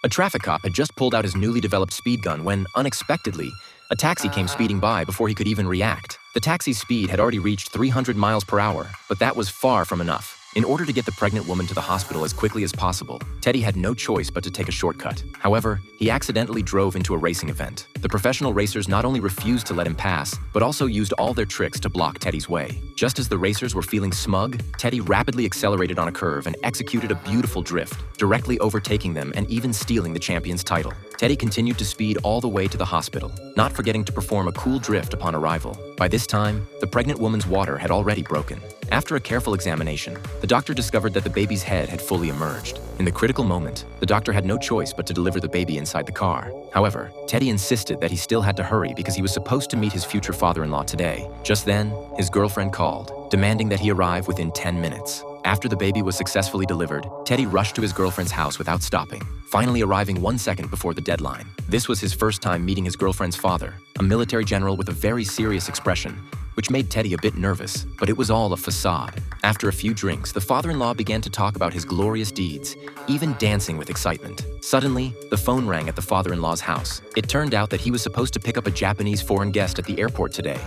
A traffic cop had just pulled out his newly developed speed gun when, unexpectedly, a taxi came speeding by before he could even react. The taxi's speed had already reached 300 miles per hour, but that was far from enough. In order to get the pregnant woman to the hospital as quickly as possible, Teddy had no choice but to take a shortcut. However, he accidentally drove into a racing event. The professional racers not only refused to let him pass, but also used all their tricks to block Teddy's way. Just as the racers were feeling smug, Teddy rapidly accelerated on a curve and executed a beautiful drift, directly overtaking them and even stealing the champion's title. Teddy continued to speed all the way to the hospital, not forgetting to perform a cool drift upon arrival. By this time, the pregnant woman's water had already broken. After a careful examination, the doctor discovered that the baby's head had fully emerged. In the critical moment, the doctor had no choice but to deliver the baby inside the car. However, Teddy insisted that he still had to hurry because he was supposed to meet his future father-in-law today. Just then, his girlfriend called, demanding that he arrive within 10 minutes. After the baby was successfully delivered, Teddy rushed to his girlfriend's house without stopping, finally arriving 1 second before the deadline. This was his first time meeting his girlfriend's father, a military general with a very serious expression, which made Teddy a bit nervous, but it was all a facade. After a few drinks, the father-in-law began to talk about his glorious deeds, even dancing with excitement. Suddenly, the phone rang at the father-in-law's house. It turned out that he was supposed to pick up a Japanese foreign guest at the airport today,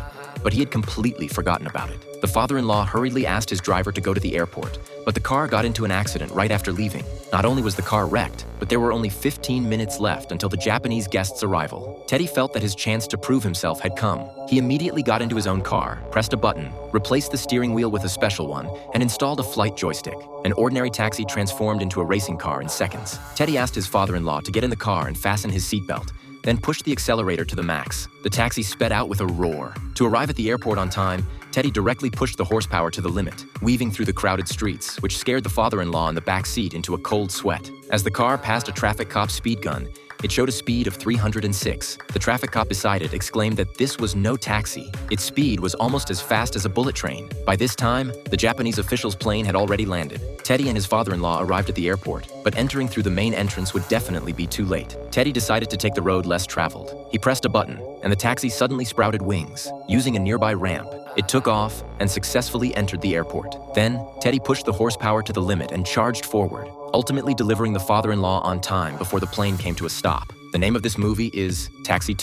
but he had completely forgotten about it. The father-in-law hurriedly asked his driver to go to the airport, but the car got into an accident right after leaving. Not only was the car wrecked, but there were only 15 minutes left until the Japanese guest's arrival. Teddy felt that his chance to prove himself had come. He immediately got into his own car, pressed a button, replaced the steering wheel with a special one, and installed a flight joystick. An ordinary taxi transformed into a racing car in seconds. Teddy asked his father-in-law to get in the car and fasten his seatbelt, then pushed the accelerator to the max. The taxi sped out with a roar. To arrive at the airport on time, Teddy directly pushed the horsepower to the limit, weaving through the crowded streets, which scared the father-in-law in the back seat into a cold sweat. As the car passed a traffic cop's speed gun, it showed a speed of 306. The traffic cop beside it exclaimed that this was no taxi. Its speed was almost as fast as a bullet train. By this time, the Japanese official's plane had already landed. Teddy and his father-in-law arrived at the airport, but entering through the main entrance would definitely be too late. Teddy decided to take the road less traveled. He pressed a button, and the taxi suddenly sprouted wings. Using a nearby ramp, it took off and successfully entered the airport. Then, Teddy pushed the horsepower to the limit and charged forward, ultimately delivering the father-in-law on time before the plane came to a stop. The name of this movie is Taxi 2.